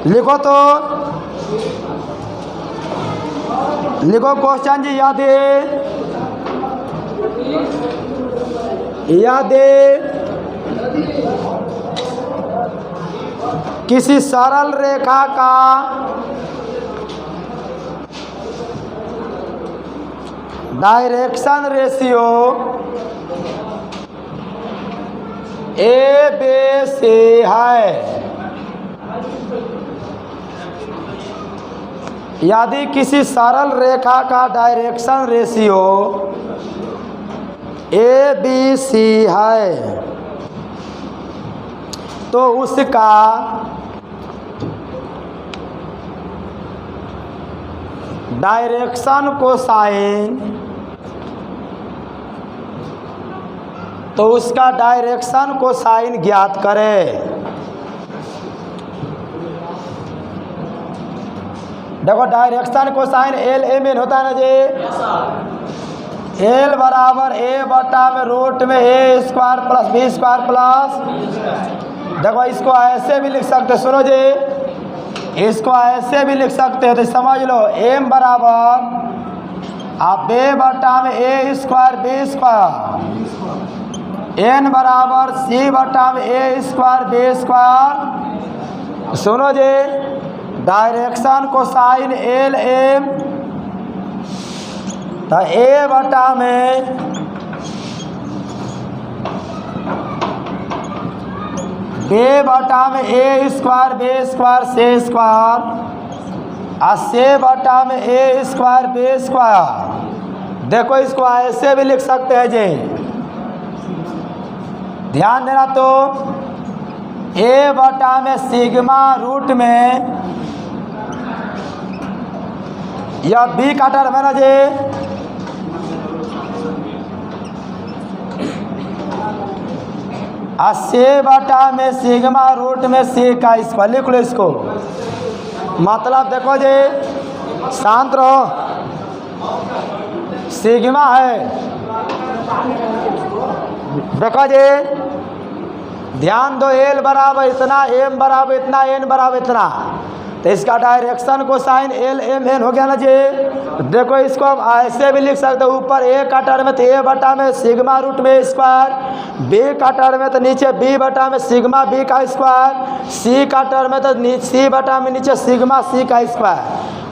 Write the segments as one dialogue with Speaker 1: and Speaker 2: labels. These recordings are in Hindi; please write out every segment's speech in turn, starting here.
Speaker 1: लिखो तो लिखो क्वेश्चन जी। यदि किसी सरल रेखा का डायरेक्शन रेशियो ABC है, यदि किसी सरल रेखा का डायरेक्शन रेशियो ABC है तो उसका डायरेक्शन कोसाइन ज्ञात करें। देखो डायरेक्शन कोसाइन LMN होता है ना जी। L बराबर A बटा में रूट में A square plus B square plus, देखो इसको ऐसे भी लिख सकते, सुनो जी, इसको ऐसे भी लिख सकते हो तो समझ लो। M बराबर आप B बटा में A square B square, N बराबर C बटा में A स्क्वायर B स्क्वायर। सुनो जी, डायरेक्शन कोसाइन LM तो A बटा में B बटा में A square B square C square और C बटा में A स्क्वायर B स्क्वायर। देखो इसको ऐसे भी लिख सकते हैं जी, ध्यान देना। तो A बटा में सिग्मा रूट में या B का टर्म है ना जी, और C बटा में सिग्मा रूट में C का स्क्वायर। लिख लो इसको, मतलब देखो जी, शांत रहो, सिग्मा है, देखो जी ध्यान दो, L बराबर इतना, M बराबर इतना, N बराबर इतना, तो इसका डायरेक्शन कोसाइन LMN हो गया ना जी। देखो इसको हम ऐसे भी लिख सकते हैं, ऊपर A का टर्म है तो A बटा में सिग्मा रूट में स्क्वायर, B का टर्म है तो नीचे B बटा में सिग्मा B का स्क्वायर, C का टर्म है तो C बटा में नीचे सिग्मा C का स्क्वायर।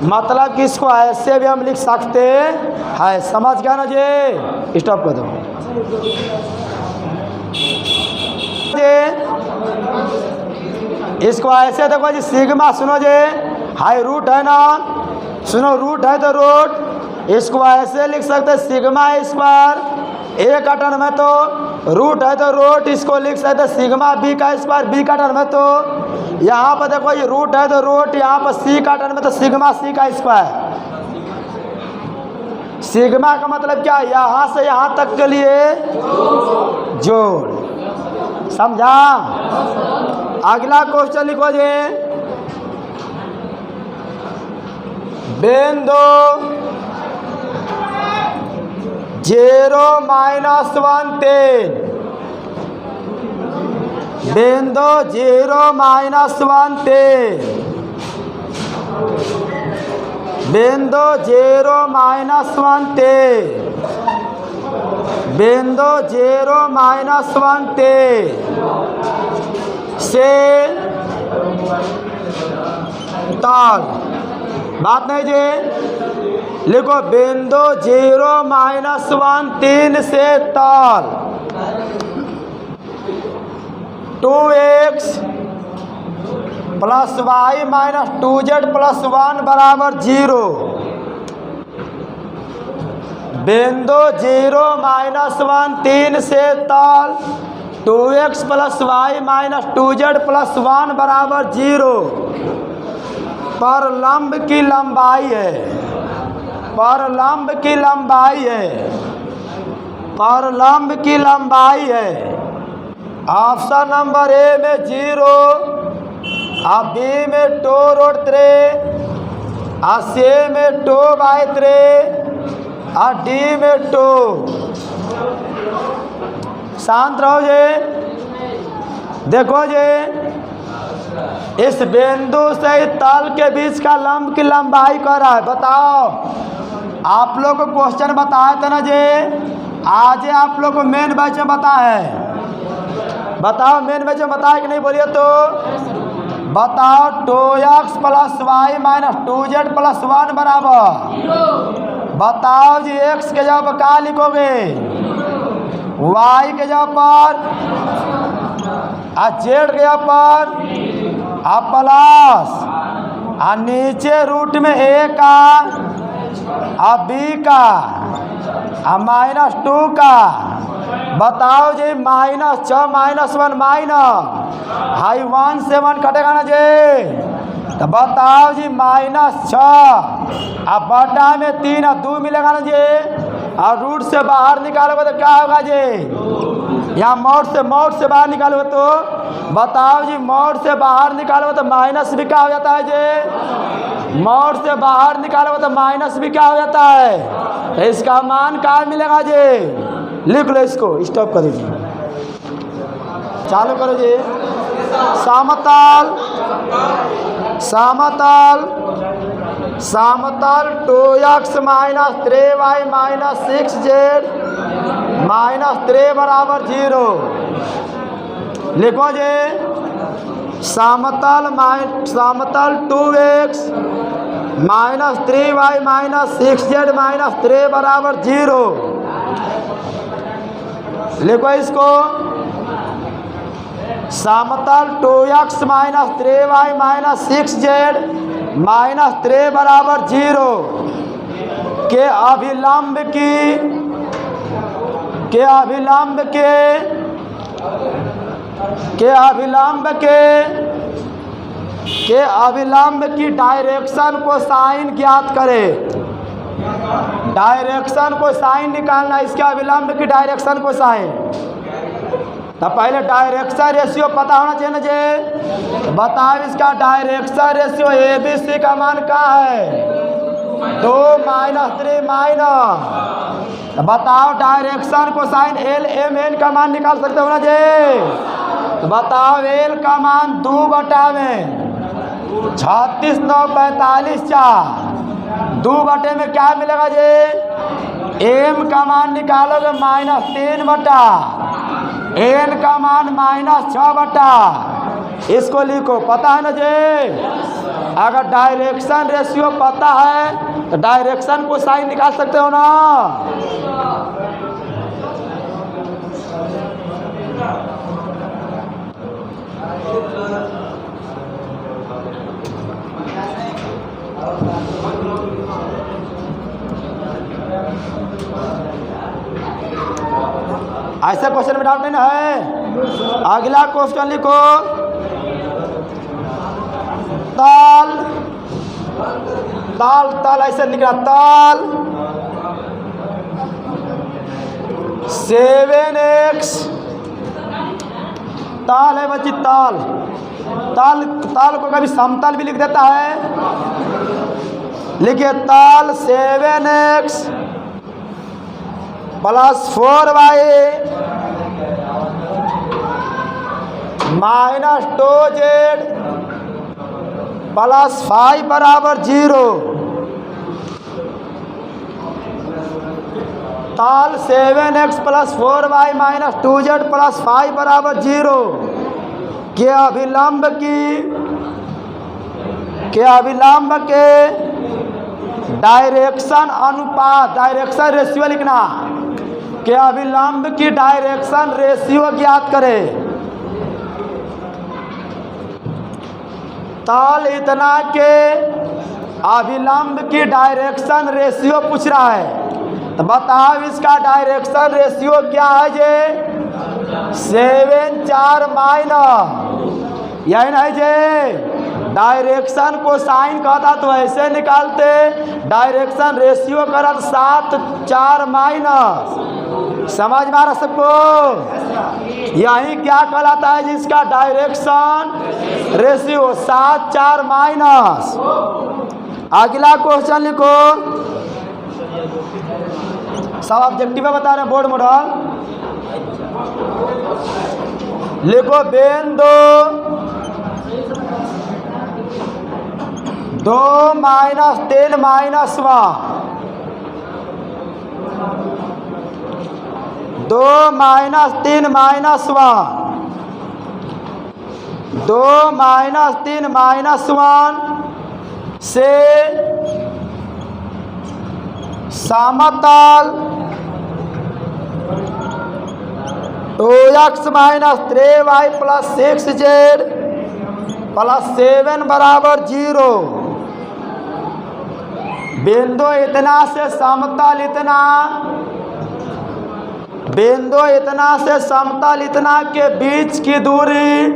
Speaker 1: मतलब कि इसको ऐसे भी हम लिख सकते हैं। समझ गया ना जी, स्टॉप कर दो। इसको ऐसे देखो जी, सिग्मा सुनो जी, हाई रूट है ना, सुनो रूट है तो रूट, इसको ऐसे लिख सकते हैं सिग्मा स्क्वायर, A का टर्म है तो रूट है तो रूट, इसको लिख सकते हैं सिग्मा B का स्क्वायर, B का टर्म है तो यहाँ पर देखो ये रूट है तो रूट, यहाँ पर C का टर्म है तो सिग्मा C का स्क्वायर। सिग्मा का मतलब क्या, यहाँ से यहाँ तक के लिए जोड़, समझा। अगला क्वेश्चन लिखो जी, बिंदु 0 - 1 3, बिंदु 0 - 1 3, बिंदु 0 - 1 3, बिंदु 0 - 1 3 से ताल, बात नहीं जी, लिखो बिंदु 0 - 1 3 से ताल 2x + y - 2z + 1 बराबर 0। बिंदु 0 - 1 3 से ताल 2x + y - 2z + 1 बराबर 0 पर लंब की लंबाई है, पर लंब की लंबाई है, पर लंब की लंबाई है। ऑप्शन नंबर A में 0, और B में 2√3, और C में 2/3, और D में 2। शांत रहो जी, देखो जी इस बिंदु से तल के बीच का लंब की लंबाई कर रहा है। बताओ, आप लोग को क्वेश्चन बताया था ना जी, आज आप लोग को मेन बैच में बताया है। बताओ मेन बैच में बताया कि नहीं, बोलिए तो बताओ। 2x plus Y minus 2z plus 1 बराबर, बताओ जी x के जगह पर क्या लिखोगे, y के जगह पर और z के जगह पर प्लस और नीचे रूट में a का और b का और -2 का। बताओ जी -6 -1 माइनस हाई 1 से 1 कटेगा ना जी, तो बताओ जी -6 अब बटा में 3 और 2 मिलेगा ना जी, और रूट से बाहर निकालोगे तो क्या होगा जी, यहाँ मोड से बाहर निकालोगे तो बताओ जी मोड से बाहर निकालोगे तो माइनस भी क्या हो जाता है जी, मोड से बाहर निकालोगे तो माइनस भी क्या हो जाता है, तो इसका मान क्या मिलेगा जी। लिख लो इसको, स्टॉप कर दीजिए, चालू करो जी। समतल समतल समतल 2x minus 3y minus 6z minus 3 बराबर 0। लिखो जी, समतल 2x minus 3y minus 6z minus 3 बराबर 0। लिखो इसको, समतल 2x minus 3y minus 6z minus 3 बराबर 0 के अभिलंब की डायरेक्शन को साइन ज्ञात करें। डायरेक्शन को साइन निकालना, इसके अभिलंब की डायरेक्शन को साइन। तो पहले डायरेक्शन रेशियो पता होना चाहिए ना जी। बताओ इसका डायरेक्शन रेशियो ABC का मान क्या है, 2 - 3 माइनस। बताओ डायरेक्शन को साइन LMN का मान निकाल सकते हो ना जी। तो बताओ L का मान 2 बटा में 36 9 45 4, 2 बटे में क्या मिलेगा जी, M का मान निकालोगे -3 बटा, N का मान -6 बटा। इसको लिखो, पता है ना जी। अगर डायरेक्शन रेशियो पता है तो डायरेक्शन को साइन निकाल सकते हो ना। ऐसे क्वेश्चन में डाउट नहीं ना है। अगला क्वेश्चन लिखो, तल तल तल ऐसे लिखना, तल 7x, तल है बच्ची, तल तल तल को कभी समतल भी लिख देता है। लिखिए तल 7x plus 4y minus 2z plus 5 बराबर 0। तल 7x plus 4y minus 2z plus 5 बराबर 0 के अभिलंब के डायरेक्शन अनुपात, डायरेक्शन रेशियो लिखना, के अभिलंब की डायरेक्शन रेशियो ज्ञात करें। तल इतना के अभिलंब की डायरेक्शन रेशियो पूछ रहा है, तो बताओ इसका डायरेक्शन रेशियो क्या है जे, 7 4 माइनस, यही नहीं जे। डायरेक्शन को साइन कहता तो ऐसे निकालते, डायरेक्शन रेशियो करा 7 4 माइनस। समझ में आ रहा सबको? यही क्या कहलाता है जिसका डायरेक्शन रेशियो 7 4 माइनस। अगला क्वेश्चन लिखो, सब ऑब्जेक्टिव बता रहे हैं बोर्ड मॉडल। लिखो बिंदु 2 minus 3 minus 1, 2 minus 3 minus 1, 2 minus 3 minus 1 से समतल 2x minus 3y plus 6z plus 7 बराबर 0। बिंदु इतना से समतल इतना, बिंदु इतना से समतल इतना के बीच की दूरी,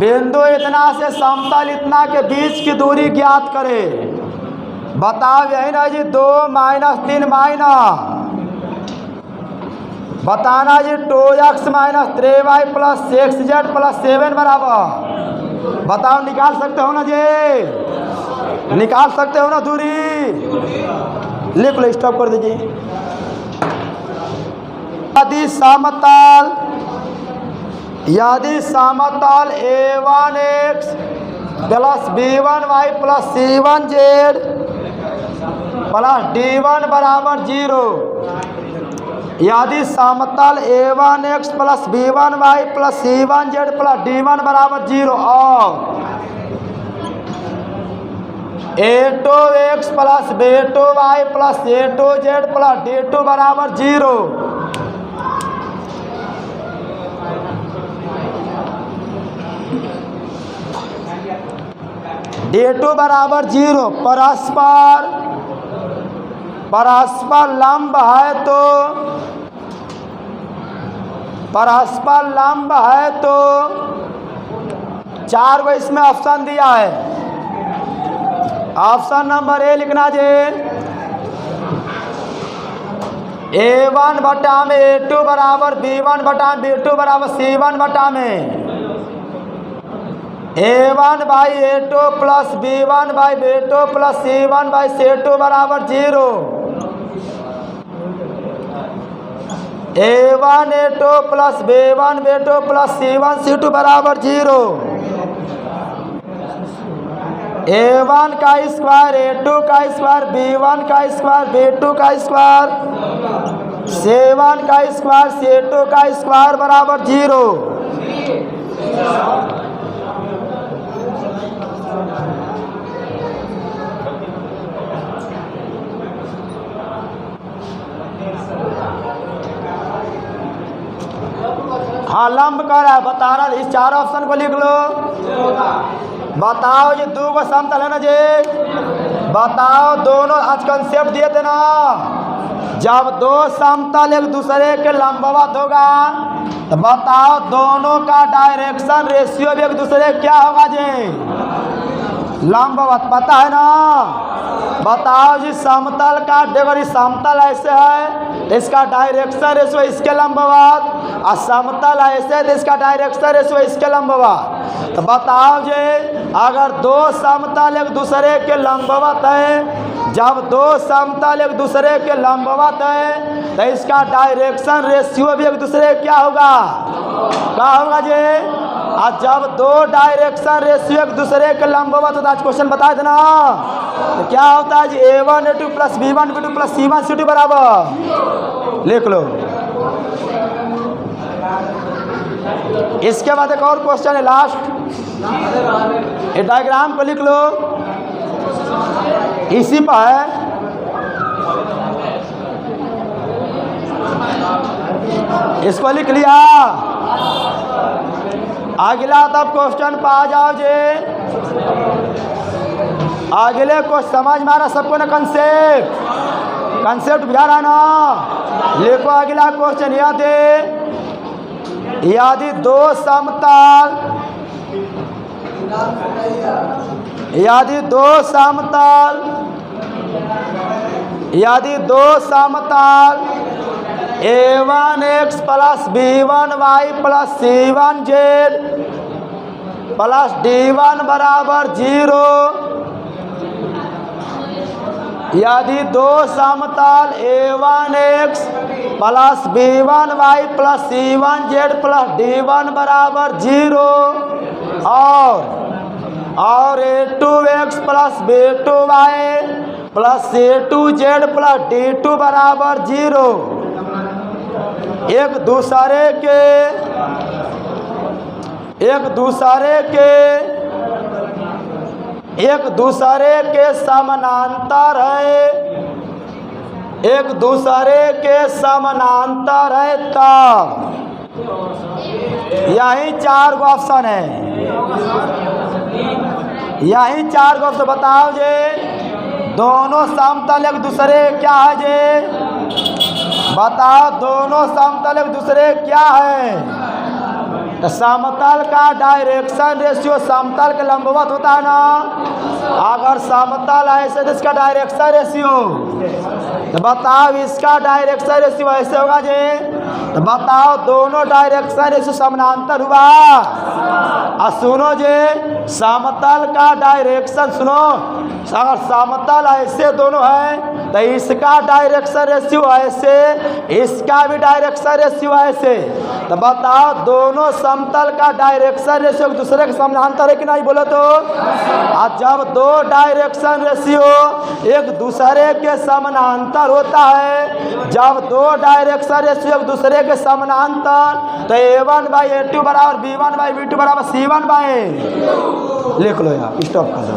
Speaker 1: बिंदु इतना से समतल इतना के बीच की दूरी ज्ञात करें। बताओ यही ना जी, 2 माइनस 3 माइनस, बताना जी 2x minus 3y plus 6z plus 7 बराबर, बताओ निकाल सकते हो ना जी, निकाल सकते हो ना दूरी, लिख लो, स्टॉप कर दीजिए। यदि समतल a1x plus b1y plus c1z plus d1 बराबर 0, यदि समतल a1x plus b1y plus c1z plus d1 बराबर 0 और a2x plus b2y plus c2z plus d2 बराबर 0, d2 बराबर 0, परस्पर लंब है तो, परस्पर लंब है तो 4 को इसमें ऑप्शन दिया है। ऑप्शन नंबर ए लिखना जी, a1 बटा में a2 बराबर b1 बटा में b2 बराबर c1 बटा में a1 by a2 plus b1 by b2 plus c1 by c2 बराबर 0, a1 a2 plus b1 b2 plus c1 c2 बराबर 0, a1 का स्क्वायर a2 का स्क्वायर b1 का स्क्वायर b2 का स्क्वायर c1 का स्क्वायर c2 का स्क्वायर बराबर 0। हाँ, लंब कर है, बता रहा, इस 4 ऑप्शन को लिख लो। बताओ ये 2 को समतल है ना जी, बताओ दोनों आज कंसेप्ट दिए थे ना, जब 2 समतल एक दूसरे के लंबवत होगा तो बताओ दोनों का डायरेक्शन रेशियो भी एक दूसरे क्या होगा जी, लंबवत, पता है ना। बताओ जी समतल का, देखो ये समतल ऐसे है तो इसका डायरेक्शन रेशियो इसके लंबवत, और समतल ऐसे तो इसका डायरेक्शन रेशियो इसके लंबवत। तो बताओ जी अगर 2 समतल एक दूसरे के लंबवत है, जब 2 समतल एक दूसरे के लंबवत है तो इसका डायरेक्शन रेशियो भी एक दूसरे क्या होगा, क्या होगा जी। और जब 2 डायरेक्शन रेशियो एक दूसरे के लंबवत होता है, आज क्वेश्चन बता देना, तो क्या होता है जी, a1 a2 plus b1 b2 plus c1 c2 बराबर, लिख लो। इसके बाद एक और क्वेश्चन है लास्ट, ये डायग्राम को लिख लो, इसी पर है। इसको लिख लिया, अगला तब क्वेश्चन पर आ जाओ जी। अगले को समझ में आ रहा सबको ना, कंसेप्ट बुझा रहा ना, लिखो अगला क्वेश्चन। यदि 2 समतल, यदि 2 समतल, यदि 2 समतल a1x plus b1y plus c1z plus d1 बराबर 0, यदि 2 समतल a1x plus b1y plus c1z plus d1 बराबर 0 और plus B2Y plus C2Z plus D2 बराबर 0। एक दूसरे के समानांतर है, एक दूसरे के समानांतर है तब। यही 4 गो ऑप्शन है, यही 4 गो ऑप्शन। बताओ जे दोनों समतल एक दूसरे क्या है जे? बताओ दोनों समतल एक दूसरे क्या है? तो समतल का डायरेक्शन रेशियो समतल के लंबवत होता है ना। अगर समतल ऐसे तो इसका डायरेक्शन रेशियो, तो बताओ इसका डायरेक्शन रेशियो ऐसे होगा जे। तो बताओ दोनों डायरेक्शन रेशियो समानांतर हुआ। और सुनो जे समतल का डायरेक्शन, सुनो अगर समतल ऐसे दोनों है तो इसका डायरेक्शन रेशियो ऐसे, इसका भी डायरेक्शन रेशियो ऐसे। तो बताओ दोनों समतल का डायरेक्शन रेशियो एक दूसरे के समानांतर है कि नहीं? बोलो तो। और जब दो डायरेक्शन रेशियो एक दूसरे के समानांतर होता है, जब दो डायरेक्शन रेशियो एक दूसरे के समानांतर, तो A1/A2 बराबर B1/B2 बराबर C1 बाय। लिख लो यार, स्टॉप कर दो।